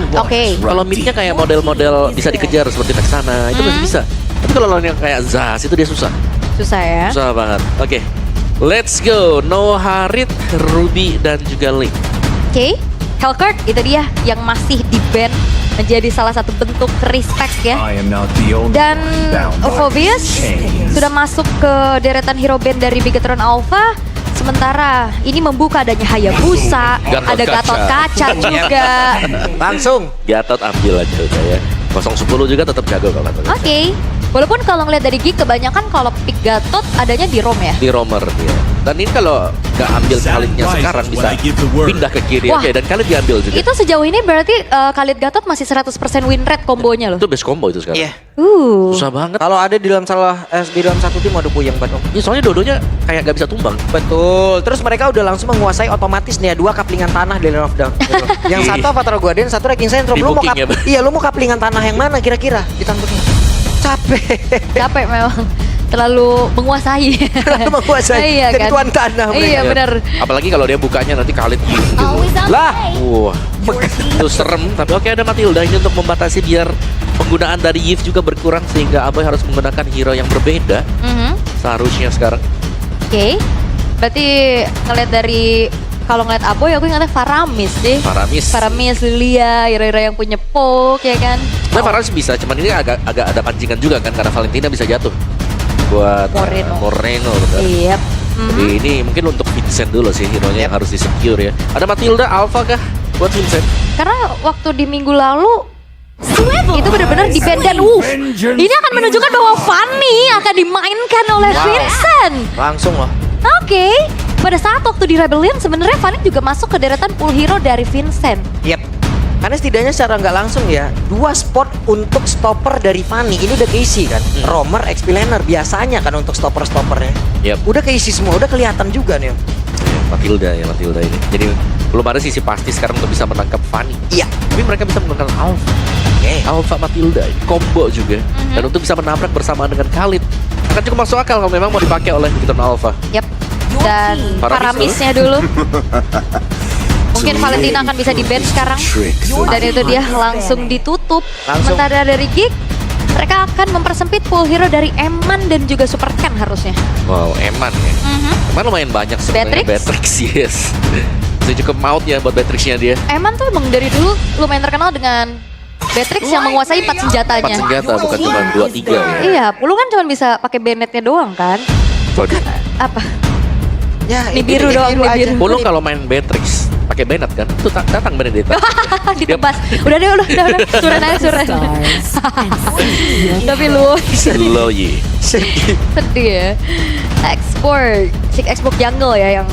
Alpha. Oke. Kalau midnya kayak model-model bisa dikejar seperti Vexana itu masih bisa. Tapi kalau lawan yang kayak Zas itu dia susah. Susah ya. Susah banget. Oke. Let's go. Noah Harit, Ruby dan juga Link. Oke. Hellcurt itu dia yang masih di-ban menjadi salah satu bentuk respect ya. Dan Phobius sudah masuk ke deretan hero band dari Bigetron Alpha. Sementara ini membuka adanya Hayabusa, ada Gatot Kaca juga. Langsung Gatot ambil aja udah ya. 010 juga tetap jago kalau kata. Oke. Walaupun kalau ngeliat dari Geek kebanyakan kalau pick Gatot adanya di Rom ya. Di romer dia. Dan ini kalau nggak ambil Khalidnya sekarang bisa pindah ke kiri Wah, aja dan Khalid diambil juga. Itu sejauh ini berarti Khalid Gatot masih 100% win rate kombonya loh. Itu best combo itu sekarang. Iya. Susah banget. Kalau ada di dalam di dalam satu tim ada puyeng banget om. Ya, soalnya dodonya kayak nggak bisa tumbang. Betul. Terus mereka udah langsung menguasai otomatis nih ya 2 kaplingan tanah di Lane of Down. Gitu. Yang satu Avatar Guardian, satu Ranking Sentrum. Di Lu mau booking ya, Bang? iya lu mau kaplingan tanah yang mana kira-kira? Ditangkapin. Capek. Capek memang. Terlalu menguasai. Terlalu menguasai. Iya Jadi kan. tuan tanah mereka. Iya benar. Apalagi kalau dia bukanya nanti Khalid gitu. Lah, Wah, itu serem. Tapi oke ada Matilda ini untuk membatasi biar penggunaan dari Yves juga berkurang sehingga Aboy harus menggunakan hero yang berbeda seharusnya sekarang. Oke. Berarti ngeliat dari kalau ngeliat Aboy aku ingatnya Faramis deh. Faramis, Lilia, hero-hero yang punya poke ya kan. Nah, Faramis bisa, cuman ini agak ada pancingan juga kan karena Valentina bisa jatuh buat Moreno. Betul. Iya. Jadi ini mungkin untuk Vincent dulu sih hero-nya yang harus di-secure ya. Ada Matilda, Alpha kah buat Vincent? Karena waktu di minggu lalu itu benar-benar di ban dan ini akan menunjukkan bahwa Fanny akan dimainkan oleh Vincent. langsung loh. Oke. Pada saat waktu di Rebellion sebenarnya Fanny juga masuk ke deretan pool hero dari Vincent. Yep. Karena setidaknya secara nggak langsung ya 2 spot untuk stopper dari Fanny ini udah keisi kan. Romer, XP laner biasanya kan untuk stopper-stoppernya. Yep. Udah keisi semua, udah kelihatan juga nih. Matilda ini. Jadi belum ada sisi pasti sekarang untuk bisa menangkap Fanny. Iya. Tapi mereka bisa menangkap Alpha. Alpha Matilda ini combo juga. Dan untuk bisa menabrak bersamaan dengan Khalid akan cukup masuk akal kalau memang mau dipakai oleh Bigetron Alpha. Yap. Dan Paramisnya dulu. Mungkin Valentina akan bisa di-ban sekarang. Dan itu dia langsung ditutup. Langsung. Sementara dari Geek, mereka akan mempersempit pool hero dari Eman dan juga Super Ken harusnya. Wow, Eman ya. Eman lumayan banyak sebenarnya. Beatrix, yes. Itu cukup maut ya buat Beatrixnya dia. Eman tuh emang dari dulu lumayan terkenal dengan Beatrix yang menguasai 4 senjatanya. 4 senjata bukan cuma 2-3 ya. Iya, Pulu kan cuma bisa pakai Bennetnya doang kan. Waduh. Apa? Ya, Ini biru doang, ini biru. Pulu kalau main Beatrix pakai Bennett kan, itu datang Benedetta. Ditebas. Udah. Suren aja, suren. Tapi lu Slow ye. sedih ya. Export jungle ya yang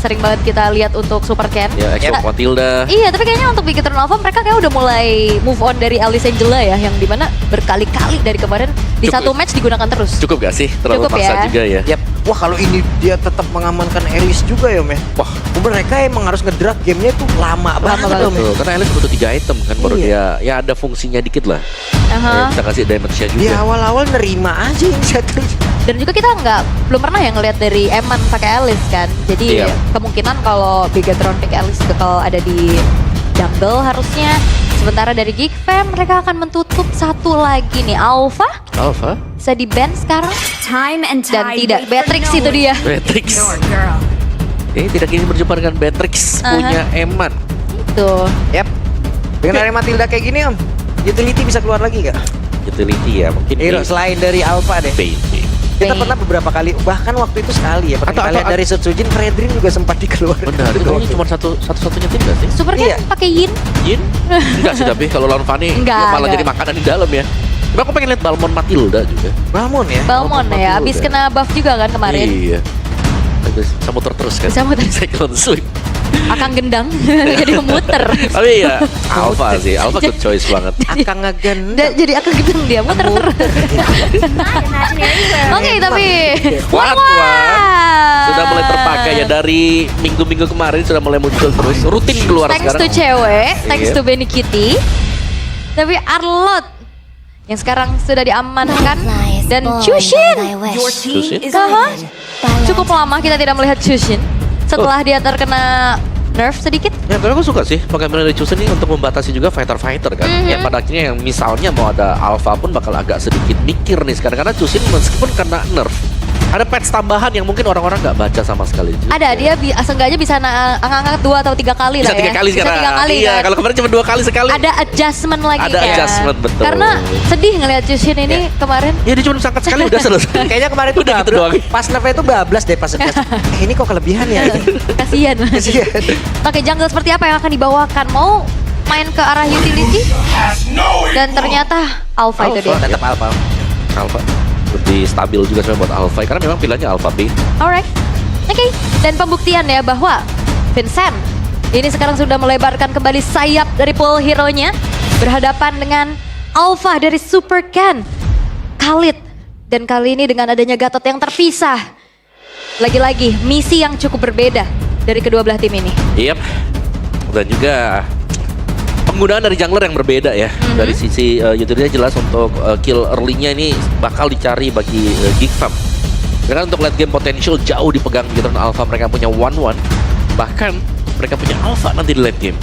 sering banget kita lihat untuk Super Ken. Ya, Xbox Matilda. Iya, tapi kayaknya untuk Bigetron Alpha mereka kayak udah mulai move on dari Alice Angela ya, yang dimana berkali-kali dari kemarin di satu match digunakan terus. Cukup gak sih? Terlalu Cukup paksa ya. juga ya. Yap. Wah kalau ini dia tetap mengamankan Alice juga ya Om ya. Wah mereka emang harus ngedrag gamenya tuh lama banget Om. Betul, karena Alice butuh 3 item kan baru dia ya ada fungsinya dikit lah. Bisa kasih damage-nya juga. Di awal-awal nerima aja yang satu. Dan juga kita belum pernah ya ngelihat dari Eman pakai Alice kan. Jadi kemungkinan kalau Bigetron pick Alice bakal ada di jungle harusnya. Sementara dari Geek Fam mereka akan menutup satu lagi nih Alpha bisa di-ban sekarang. Dan tidak, Beatrix itu dia. Beatrix. Tidak ingin berjumpa dengan Beatrix punya Eman. Itu. Yap. Dengan ada Matilda kayak gini Om, utility bisa keluar lagi gak? Utility ya mungkin. Hero selain dari Alpha deh. Baby. Kita pernah beberapa kali, bahkan waktu itu sekali ya. Pernah kita lihat dari Setsujin, Fredrin juga sempat dikeluarin. Benar, itu kayaknya cuma satu-satunya tim gak sih? Super Ken pakai Yin. Yin? Enggak sih tapi kalau lawan Fanny malah jadi makanan di dalam ya. Tapi aku pengen lihat Balmond Matilda juga. Balmond ya, abis kena buff juga kan kemarin. Iya. Bisa muter terus kan? Bisa muter. Cyclone Sweep. Akan gendang, jadi muter. Tapi ya, Alpha sih, Alpha good choice banget. Akan ngegendang. Jadi akan gendang dia, muter. Oke, tapi What? Sudah mulai terpakai ya dari minggu-minggu kemarin sudah mulai muncul terus, rutin keluar thanks sekarang. Thanks to cewek, thanks to Benny Kitty. Tapi Arlot yang sekarang sudah diamankan dan Chushin. Cukup lama kita tidak melihat Chushin setelah dia terkena nerf sedikit. Ya, tapi aku suka sih pengambilan dari Chosen ini untuk membatasi juga fighter-fighter kan. Ya pada akhirnya yang misalnya mau ada alpha pun bakal agak sedikit mikir nih sekarang. Karena Chosen meskipun kena nerf, ada patch tambahan yang mungkin orang-orang nggak baca sama sekali juga. Ada, dia seenggaknya bisa angkat 2 atau 3 kali Bisa lah ya. 3 kali sekarang. Bisa 3 kali Iya, kan. kalau kemarin cuma 2 kali sekali. Ada adjustment lagi Ada kan. adjustment, betul. Karena sedih ngeliat Jushin ini kemarin. Ya dia cuma angkat sekali udah selesai. Kayaknya kemarin tuh Udah gitu doang. pas nerfnya itu bablas deh pas adjust. Ini kok kelebihan ya. Kasian. Kasihan. Oke, jungle seperti apa yang akan dibawakan? Mau main ke arah utility? Dan ternyata Alpha itu dia. Tetap alpha. Alpha lebih stabil juga sebenarnya buat Alpha karena memang pilihannya Alpha B. Alright. Oke, dan pembuktian ya bahwa Vincent ini sekarang sudah melebarkan kembali sayap dari pool hero-nya berhadapan dengan Alpha dari Super Ken, Khalid. Dan kali ini dengan adanya Gatot yang terpisah. Lagi-lagi misi yang cukup berbeda dari kedua belah tim ini. Yap. Dan juga penggunaan dari jungler yang berbeda ya. Dari sisi utility jelas untuk kill early-nya ini bakal dicari bagi Geek Fam. Karena untuk late game potential jauh dipegang gitu Alpha, mereka punya 1-1. Bahkan mereka punya Alpha nanti di late game.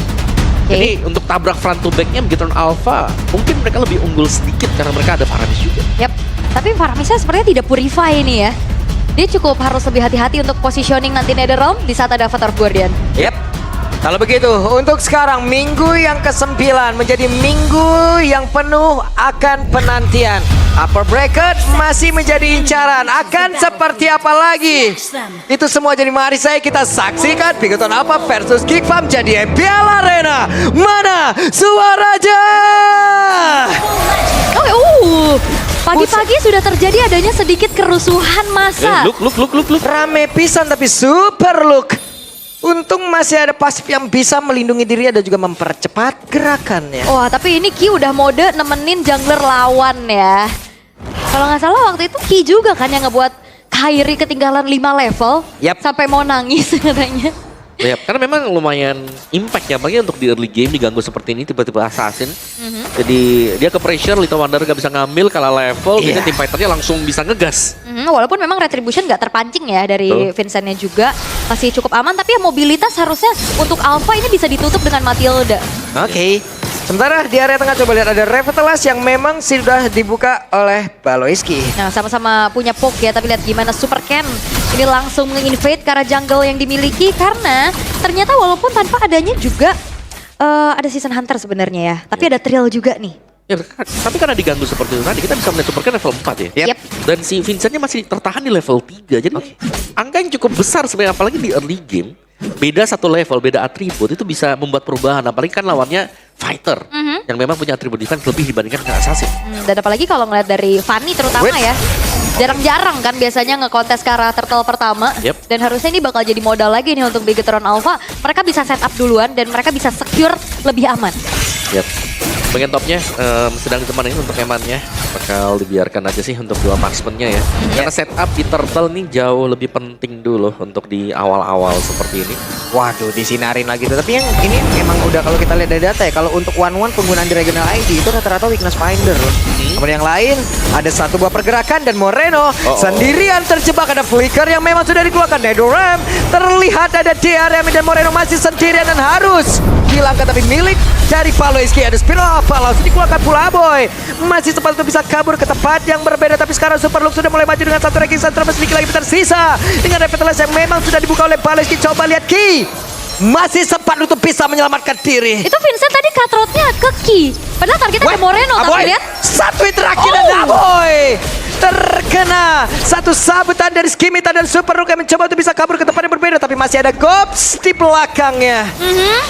Jadi untuk tabrak front to back-nya Bigetron Alpha mungkin mereka lebih unggul sedikit karena mereka ada Faramis juga. Yap, tapi Faramisnya sepertinya tidak purify ini ya. Dia cukup harus lebih hati-hati untuk positioning nanti Netherrealm di saat ada Avatar Guardian. Yap. Kalau begitu, untuk sekarang minggu yang ke-9 menjadi minggu yang penuh akan penantian. Upper bracket masih menjadi incaran. Akan seperti apa lagi? Itu semua jadi mari kita saksikan Bigetron Alpha versus Geek Fam jadi MPL Arena. Mana suaranya? Pagi-pagi sudah terjadi adanya sedikit kerusuhan massa. Look. Rame pisan tapi super look. Untung masih ada pasif yang bisa melindungi diri dan juga mempercepat gerakannya. Wah, tapi ini Ki udah mode nemenin jungler lawan ya. Kalau nggak salah waktu itu Ki juga kan yang ngebuat Kairi ketinggalan 5 level. Yap. Sampai mau nangis katanya. Ya, karena memang lumayan impact ya, apalagi untuk di early game diganggu seperti ini tiba-tiba assassin. Jadi dia ke pressure, Little Wonder gak bisa ngambil, kalah level, Iya. jadi tim fighternya langsung bisa ngegas. Walaupun memang Retribution nggak terpancing ya dari Betul. Vincentnya juga. Masih cukup aman, tapi ya mobilitas harusnya untuk Alpha ini bisa ditutup dengan Matilda. Oke. Sementara di area tengah coba lihat ada Revitalize yang memang sudah dibuka oleh Baloiski. Nah, sama-sama punya poke ya, tapi lihat gimana Super Ken ini langsung nge-invade ke arah jungle yang dimiliki karena ternyata walaupun tanpa adanya juga ada Season Hunter sebenarnya ya, tapi ada Trill juga nih. Ya, tapi karena diganggu seperti itu tadi, kita bisa melihat Super Ken level 4 ya. Yep. Dan si Vincentnya masih tertahan di level 3, jadi angka yang cukup besar sebenarnya, apalagi di early game. Beda satu level, beda atribut, itu bisa membuat perubahan, apalagi kan lawannya fighter. Yang memang punya atribut defense lebih dibandingkan dengan assassin. Dan apalagi kalau ngeliat dari Fanny terutama ya. Jarang-jarang kan biasanya ngekontes ke arah turtle pertama. Yep. Dan harusnya ini bakal jadi modal lagi nih untuk Bigetron Alpha. Mereka bisa set up duluan dan mereka bisa secure lebih aman. Yap. Bagian topnya sedang ditemani untuk emannya. Bakal dibiarkan aja sih untuk dua marksman-nya ya. Karena setup di turtle nih jauh lebih penting dulu untuk di awal-awal seperti ini. Waduh, disinarin lagi tuh. Tapi yang ini memang udah kalau kita lihat dari data ya, kalau untuk 1-1 penggunaan di regional ID itu rata-rata weakness finder loh. Kemudian yang lain ada satu buah pergerakan dan Moreno sendirian terjebak, ada flicker yang memang sudah dikeluarkan. Netherrealm terlihat ada DRM dan Moreno masih sendirian dan harus hilangkan, tapi milik dari Baloiski ada spiral langsung dikeluarkan pula Boy. Masih sempat untuk bisa kabur ke tempat yang berbeda, tapi sekarang Super Luke sudah mulai maju dengan satu ranking center, sedikit lagi tersisa dengan Revitalize yang memang sudah dibuka oleh Baloiski. Coba lihat Ki masih sempat untuk bisa menyelamatkan diri. Itu Vincent tadi cutthroat-nya ke Ki. Padahal targetnya ke Moreno, tapi lihat. Satu hit terakhir dan Aboy terkena satu sabutan dari Skimita dan Super Rook yang mencoba untuk bisa kabur ke tempat yang berbeda, tapi masih ada Gops di belakangnya.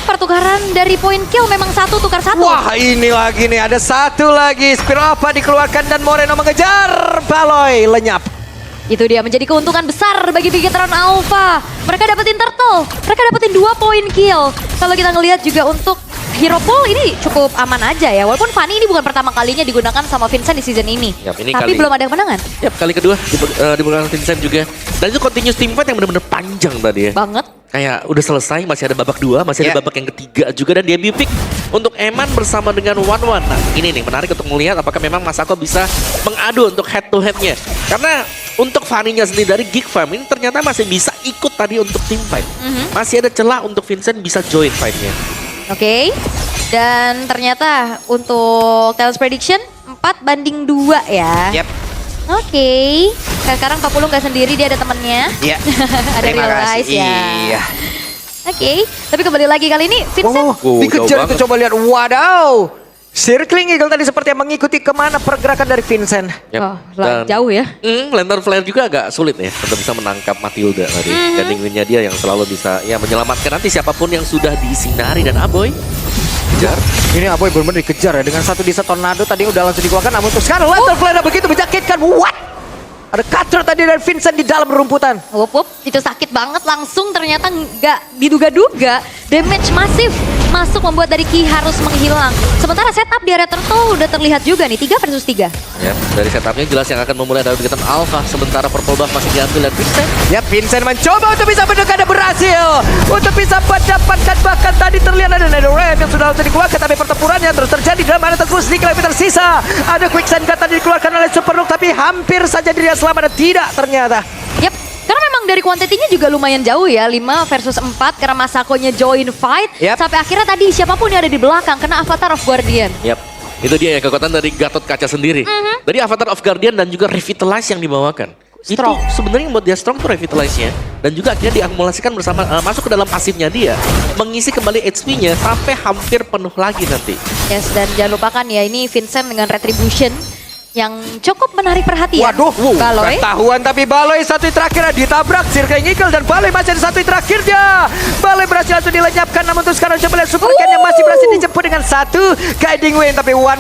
Pertukaran dari point kill memang satu tukar satu. Wah, ini lagi nih, ada satu lagi. Spiral apa dikeluarkan dan Moreno mengejar. Baloy lenyap. Itu dia menjadi keuntungan besar bagi Bigetron Alpha. Mereka dapetin turtle, mereka dapetin 2 point kill. Kalau kita ngelihat juga untuk hero pool ini cukup aman aja ya. Walaupun Fanny ini bukan pertama kalinya digunakan sama Vincent di season ini. Yap, ini tapi belum ada kemenangan. Yap, kali kedua digunakan Vincent juga. Dan itu continuous team fight yang benar-benar panjang tadi ya. Banget. kayak udah selesai, masih ada babak 2, masih ada babak yang ketiga juga, dan debut pick untuk Eman bersama dengan One. Nah, ini nih menarik untuk melihat apakah memang Masako bisa mengadu untuk head to headnya. Karena untuk Fanny-nya sendiri dari Geek Fam ini ternyata masih bisa ikut tadi untuk team fight. Masih ada celah untuk Vincent bisa join fight-nya. Oke. Dan ternyata untuk Tails Prediction 4-2 ya. Yep. Oke. Sekarang Papulung gak sendiri, dia ada temennya. Iya. Ada Terima Realize kasih. ya. Iya. Oke. Tapi kembali lagi kali ini Vincent. Wow, Dikejar jauh itu, coba lihat. Wadaw. Circling Eagle tadi seperti yang mengikuti kemana pergerakan dari Vincent. Yep. Oh, jauh ya. Lantern Flare juga agak sulit ya untuk bisa menangkap Matilda tadi. Landing win-nya dia yang selalu bisa ya menyelamatkan nanti siapapun yang sudah disinari, dan Aboy kejar. Ini Aboy benar-benar dikejar ya dengan satu disa tornado tadi udah langsung dikeluarkan, namun untuk sekarang Lantern Flare begitu menyakitkan. What? Ada cutter tadi dari Vincent di dalam rumputan. Wup, itu sakit banget langsung, ternyata nggak diduga-duga. Damage masif masuk membuat dari Ki harus menghilang. Sementara setup di area turtle udah terlihat juga nih, 3 versus 3. Ya, dari setupnya jelas yang akan memulai dari Bigeton Alpha, sementara Purple Buff masih diambil dan Vincent. Ya, Vincent mencoba untuk bisa mendekat dan berhasil. Untuk bisa mendapatkan, bahkan tadi terlihat ada Netherrealm yang sudah langsung dikeluarkan, tapi pertempurannya terus terjadi dalam area tersebut. Sedikit lebih tersisa. Ada Quicksand Gun tadi dikeluarkan oleh Superlook, tapi hampir saja dirinya selamat dan tidak ternyata. Yap, karena memang dari kuantitinya juga lumayan jauh ya, 5 versus 4 karena Masakonya join fight. Yap. Sampai akhirnya tadi siapapun yang ada di belakang kena Avatar of Guardian. Yap, itu dia ya kekuatan dari Gatot Kaca sendiri. Dari Avatar of Guardian dan juga Revitalize yang dibawakan. Strong. Itu sebenarnya yang buat dia strong tuh Revitalize-nya. Dan juga akhirnya diakumulasikan bersama, masuk ke dalam pasifnya dia. Mengisi kembali HP-nya sampai hampir penuh lagi nanti. Yes, dan jangan lupakan ya, ini Vincent dengan Retribution yang cukup menarik perhatian. Waduh, Baloy. ketahuan tapi Baloy satu terakhir ditabrak Circling Eagle dan Baloy masih ada satu terakhirnya. Baloy berhasil langsung dilenyapkan, namun untuk sekarang coba lihat Super Ken yang masih berhasil dijemput dengan satu guiding win, tapi One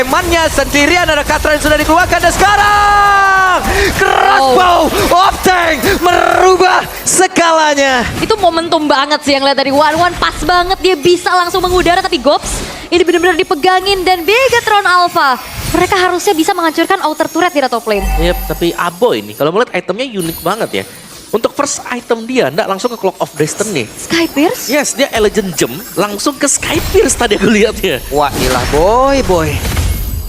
Emannya sendirian, ada Katran yang sudah dikeluarkan dan sekarang Crossbow of Tank merubah segalanya. Itu momentum banget sih yang lihat dari One, pas banget dia bisa langsung mengudara, tapi Gops ini benar-benar dipegangin dan Bigetron Alpha. Mereka harusnya bisa menghancurkan outer turret di top lane. Yap, tapi Aboy ini kalau melihat itemnya unik banget ya. Untuk first item dia, nggak langsung ke Clock of Destiny. Sky Pierce? Yes, dia Elegant Gem langsung ke Sky Pierce tadi aku lihatnya. Wah, ilah boy.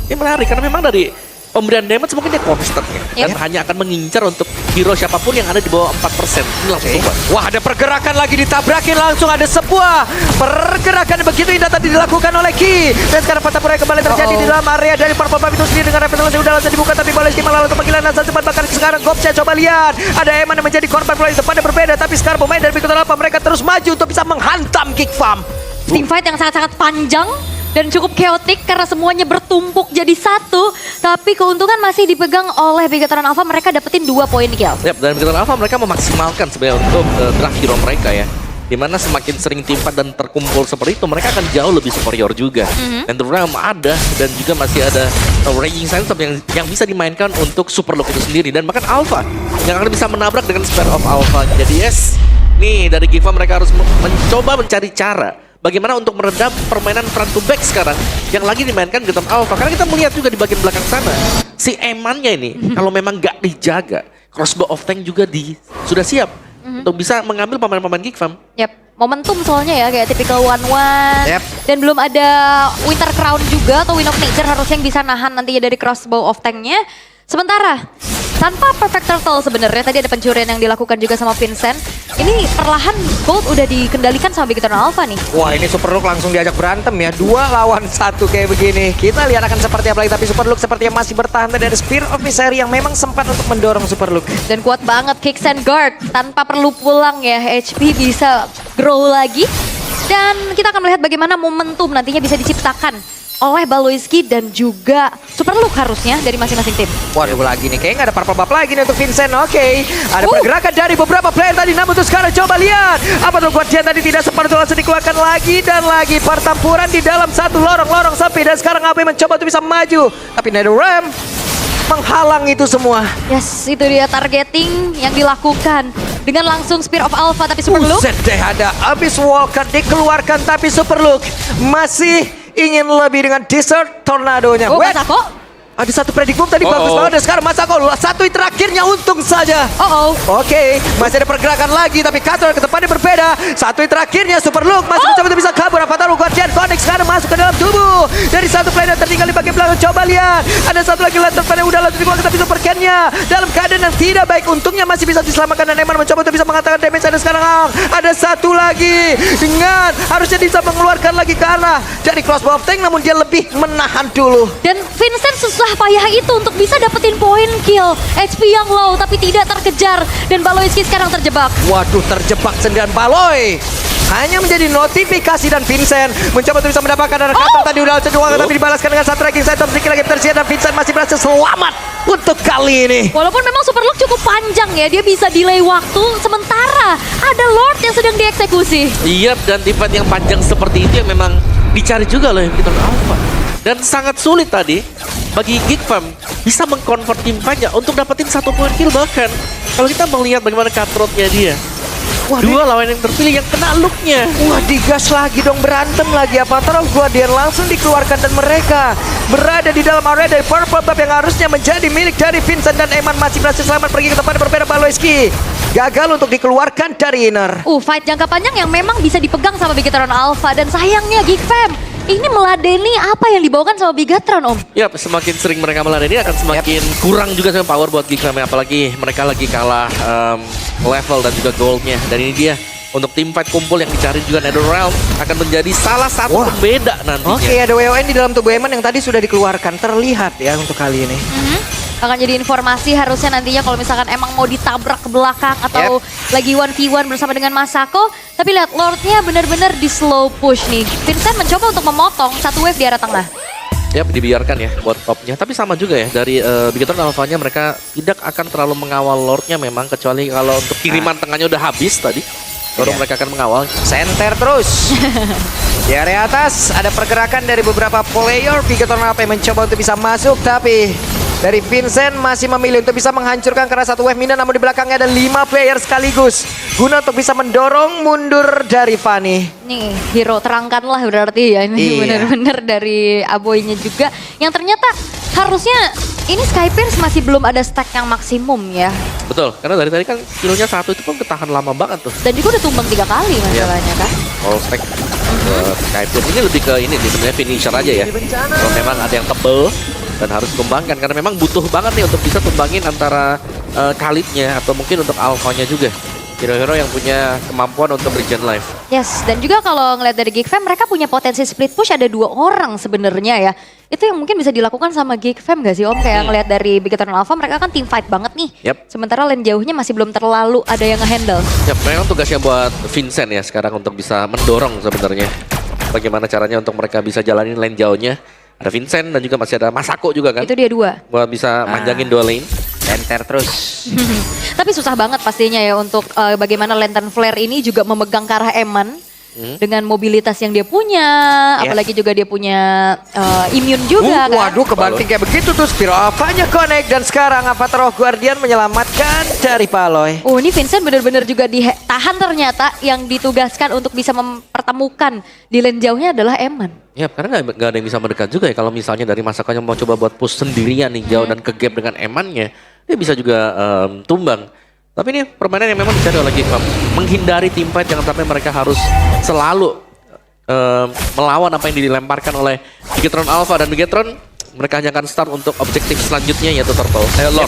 Ini menarik karena memang dari pemberian damage mungkin dia constant ya. Dan hanya akan mengincar untuk hero siapapun yang ada di bawah 4%. Ini langsung coba. Wah, ada pergerakan lagi ditabrakin, langsung ada sebuah pergerakan begitu indah tadi dilakukan oleh Ki. Dan sekarang pertempuran kembali terjadi di dalam area dari Purple Buff itu sendiri dengan Revenant udah langsung dibuka, tapi boleh malah untuk panggilan Nazar cepat, bahkan sekarang Gopcha coba lihat. Ada Eman yang menjadi korban peluang tempatnya berbeda, tapi sekarang pemain dari Bigeton Alpha mereka terus maju untuk bisa menghantam Geek Fam. Team fight yang sangat-sangat panjang dan cukup chaotic karena semuanya bertumpuk jadi satu. Tapi keuntungan masih dipegang oleh Bigetron Alpha, mereka dapetin 2 poin kill. Yap, dan Bigeton Alpha mereka memaksimalkan sebenarnya untuk draft hero mereka ya. Dimana semakin sering tim fight dan terkumpul seperti itu, mereka akan jauh lebih superior juga. Dan terutama ada, dan juga masih ada Raging Sandstorm yang bisa dimainkan untuk Superlock itu sendiri. Dan bahkan Alpha yang akan bisa menabrak dengan Spare of Alpha. Jadi yes, nih dari Giva mereka harus mencoba mencari cara bagaimana untuk meredam permainan front to back sekarang yang lagi dimainkan Bigeton Alpha. Karena kita melihat juga di bagian belakang sana, si Emannya ini kalau memang nggak dijaga, Crossbow of Tank juga sudah siap untuk bisa mengambil pemain-pemain Geek Fam. Yap, momentum soalnya ya kayak typical One. Yep. Dan belum ada Winter Crown juga atau Wind of Nature harusnya yang bisa nahan nantinya dari Crossbow of Tank-nya. Sementara tanpa Perfect Turtle sebenarnya tadi ada pencurian yang dilakukan juga sama Vincent. Ini perlahan Gold udah dikendalikan sama Bigeton Alpha nih. Wah, ini Superlook langsung diajak berantem ya. 2 lawan 1 kayak begini. Kita lihat akan seperti apa lagi, tapi Superlook sepertinya masih bertahan dari Spear of Misery yang memang sempat untuk mendorong Superlook. Dan kuat banget Kicks and Guard tanpa perlu pulang ya, HP bisa grow lagi. Dan kita akan melihat bagaimana momentum nantinya bisa diciptakan oleh Baloyski dan juga Superlook harusnya dari masing-masing tim. Waduh, lagi nih, kayaknya nggak ada Purple Buff lagi nih untuk Vincent. Oke, ada pergerakan dari beberapa player tadi, namun untuk sekarang coba lihat. Apa tuh Guardian tadi tidak sempat untuk langsung dikeluarkan lagi, dan lagi pertempuran di dalam satu lorong-lorong sepi. Dan sekarang AB mencoba untuk bisa maju, tapi Netherrealm menghalang itu semua. Yes, itu dia targeting yang dilakukan dengan langsung Spear of Alpha, tapi Superlook Buset deh, ada Abyss Walker dikeluarkan, tapi Superlook masih ingin lebih dengan Desert Tornado-nya. Masako Ada satu predict move tadi bagus banget. Dan sekarang Masako satu hit terakhirnya untung saja. Oke, masih ada pergerakan lagi tapi Kator ke tempatnya berbeda. Satu hit terakhirnya Super Luke masih mencoba untuk bisa kabur. Avatar Guardian Connect sekarang masuk ke dalam tubuh dari satu player tertinggal di bagian belakang. Coba lihat, ada satu lagi Lantern Fan yang udah langsung dikeluarkan tapi Super Ken-nya dalam keadaan yang tidak baik. Untungnya masih bisa diselamatkan dan Eman mencoba untuk bisa mengatakan damage. Ada sekarang ada satu lagi dengan harusnya bisa mengeluarkan lagi ke arah dari crossbow of tank, namun dia lebih menahan dulu. Dan Vincent susah payah itu untuk bisa dapetin poin kill. HP yang low tapi tidak terkejar. Dan Baloyski sekarang terjebak. Waduh, terjebak sendirian Baloy. Hanya menjadi notifikasi dan Vincent mencoba untuk bisa mendapatkan arah Kator tadi udah cedera tapi dibalaskan dengan satu tracking side sedikit lagi tersiar dan Vincent masih berhasil selamat untuk kali ini. Walaupun memang Super Luke cukup panjang ya, dia bisa delay waktu sementara ada Lord yang sedang dieksekusi. Iya, dan timpat yang panjang seperti itu yang memang dicari juga loh Beatrion Alpha. Dan sangat sulit tadi bagi Geek Fam bisa mengkonvert timpannya untuk dapetin 1 poin kill bahkan. Kalau kita melihat bagaimana cutthroat-nya dia. Wah, dua lawan yang terpilih yang kena look-nya. Wah, digas lagi dong, berantem lagi. Avatar Guardian langsung dikeluarkan dan mereka berada di dalam area dari Purple Buff yang harusnya menjadi milik dari Vincent dan Eman masih berhasil selamat pergi ke tempat yang berbeda. Baloyski gagal untuk dikeluarkan dari inner. Fight jangka panjang yang memang bisa dipegang sama Bigetron Alpha dan sayangnya Geek Fam ini meladeni apa yang dibawakan sama Bigetron, Om. Ya, semakin sering mereka meladeni akan semakin kurang juga sama power buat Geek Fam. Apalagi mereka lagi kalah level dan juga goldnya. Dan ini dia untuk tim fight kumpul yang dicari juga NetherRealm akan menjadi salah satu pembeda nantinya. Oke, ada WON di dalam tubuh Eman yang tadi sudah dikeluarkan. Terlihat ya untuk kali ini. Akan jadi informasi harusnya nantinya kalau misalkan emang mau ditabrak ke belakang atau lagi 1v1 bersama dengan Masako. Tapi lihat Lordnya benar-benar di slow push nih. Vincent mencoba untuk memotong satu wave di arah tengah. Yap, dibiarkan ya buat topnya. Tapi sama juga ya dari Bigetron Alpha-nya mereka tidak akan terlalu mengawal Lordnya memang. Kecuali kalau untuk kiriman tengahnya udah habis tadi. Baru mereka akan mengawal. Center terus. Di area atas ada pergerakan dari beberapa player. Bigetron Alpha yang mencoba untuk bisa masuk tapi dari Vincent masih memilih untuk bisa menghancurkan karena satu wave mina, namun di belakangnya ada 5 player sekaligus guna untuk bisa mendorong mundur dari Fanny. Nih hero terangkan lah berarti ya ini benar-benar dari Aboynya juga yang ternyata harusnya ini Skypierce masih belum ada stack yang maksimum ya. Betul, karena dari tadi kan skillnya 1 itu pun ketahan lama banget tuh. Dan juga udah tumbang 3 kali masalahnya kan. All stack Skypierce ini lebih ke ini sih sebenarnya finisher aja ya. Kalau memang ada yang tebel dan harus kembangkan karena memang butuh banget nih untuk bisa tumbangin antara Khalidnya atau mungkin untuk Alpha-nya juga. Hero-hero yang punya kemampuan untuk regen life. Yes, dan juga kalau ngeliat dari Geek Fam mereka punya potensi split push ada 2 orang sebenarnya ya. Itu yang mungkin bisa dilakukan sama Geek Fam gak sih Om? Kayak ngeliat dari Bigetron Alpha mereka kan team fight banget nih. Sementara lane jauhnya masih belum terlalu ada yang nge-handle. Memang tugasnya buat Vincent ya sekarang untuk bisa mendorong sebenarnya. Bagaimana caranya untuk mereka bisa jalanin lane jauhnya. Ada Vincent dan juga masih ada Masako juga kan. Itu dia 2. Buat bisa manjangin 2 lane. Center terus. Tapi susah banget pastinya ya untuk bagaimana Lantern Flare ini juga memegang ke arah Eman. Dengan mobilitas yang dia punya, apalagi juga dia punya immune juga kan. Waduh, kebanting kayak begitu tuh Spiro Alpha-nya connect dan sekarang Avatar Guardian menyelamatkan dari Paloy. Ini Vincent benar-benar juga ditahan ternyata yang ditugaskan untuk bisa mempertemukan di lane jauhnya adalah Eman. Ya, karena nggak ada yang bisa mendekat juga ya. Kalau misalnya dari Masakanya mau coba buat push sendirian nih jauh dan ke gap dengan Emannya, dia bisa juga tumbang. Tapi ini permainan yang memang dicari oleh Geek Fam. Menghindari tim fight, jangan sampai mereka harus selalu melawan apa yang dilemparkan oleh Bigetron Alpha. Dan Bigetron mereka hanya akan start untuk objektif selanjutnya yaitu Turtle. Lord.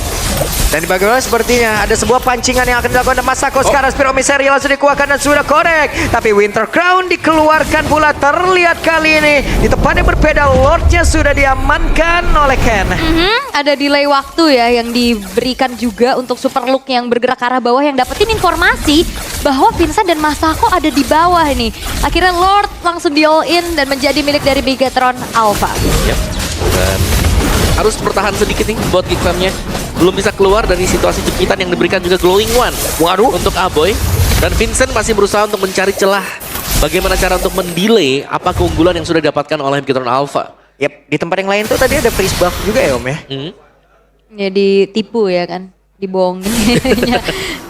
Dan bagaimana sepertinya ada sebuah pancingan yang akan dilakukan oleh Masako. Sekarang Spiro Miseri langsung dikeluarkan dan sudah connect. Tapi Winter Crown dikeluarkan pula. Terlihat kali ini di tempat yang berbeda Lordnya sudah diamankan oleh Ken. Ada delay waktu ya yang diberikan juga untuk Super Luke yang bergerak ke arah bawah yang dapetin informasi bahwa Vincent dan Masako ada di bawah ini. Akhirnya Lord langsung di all in dan menjadi milik dari Bigetron Alpha. Dan harus bertahan sedikit nih buat Geek Fam-nya. Belum bisa keluar dari situasi jepitan yang diberikan juga Glowing One. Waduh. Untuk Aboy. Dan Vincent masih berusaha untuk mencari celah. Bagaimana cara untuk mendelay apa keunggulan yang sudah didapatkan oleh Bigetron Alpha. Di tempat yang lain tuh tadi ada freeze buff juga ya Om ya. Ya ditipu ya kan. Dibohongin.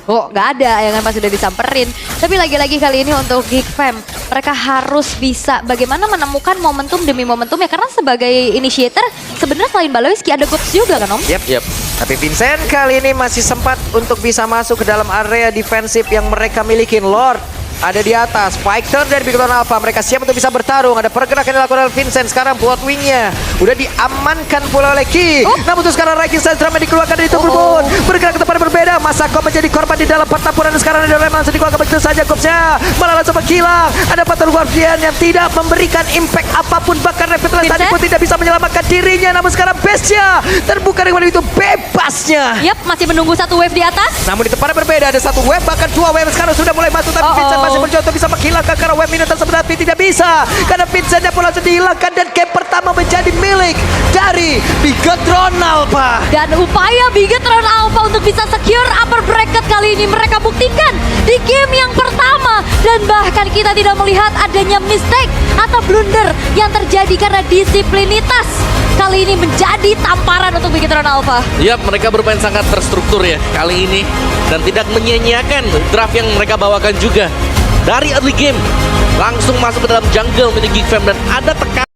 kok nggak ada ya kan, pas udah disamperin. Tapi lagi-lagi kali ini untuk Geek Fam, mereka harus bisa bagaimana menemukan momentum demi momentum ya, karena sebagai initiator sebenarnya selain Baloyski ada Gops juga kan Om? Yep. Tapi Vincent kali ini masih sempat untuk bisa masuk ke dalam area defensif yang mereka miliki. Lord ada di atas, Fighter dari Bigoton Alpha, mereka siap untuk bisa bertarung. Ada pergerakan yang dilakukan oleh Vincent, sekarang buat wingnya udah diamankan pula oleh Ki. Namun itu sekarang Raikin Sandram yang dikeluarkan dari tubuh Bun, bergerak ke tempat yang berbeda. Masako menjadi korban di dalam pertempuran, dan sekarang ada langsung dikeluarkan begitu saja Gopsnya, malah langsung menghilang. Ada Fatal Guardian yang tidak memberikan impact apapun, bahkan Revitalize tadi pun tidak bisa menyelamatkan dirinya. Namun sekarang base-nya terbuka dengan itu bebasnya. Yap, masih menunggu satu wave di atas. Namun di tempat yang berbeda ada satu wave, bahkan dua wave sekarang sudah mulai masuk, tapi Vincent masih berjuang untuk bisa menghilangkan karena wave minion tersebut, tapi tidak bisa karena Vincentnya pun langsung dihilangkan, dan game pertama menjadi milik dari Bigetron Alpha. Dan upaya Bigetron Alpha untuk bisa secure upper bracket kali ini mereka buktikan di game yang pertama, dan bahkan kita tidak melihat adanya mistake atau blunder yang terjadi karena disiplinitas kali ini menjadi tamparan untuk Bigetron Alpha. Yap, mereka bermain sangat terstruktur ya kali ini, dan tidak menyia-nyiakan draft yang mereka bawakan juga. Dari early game langsung masuk ke dalam jungle milik Geek Fam, dan ada tekanan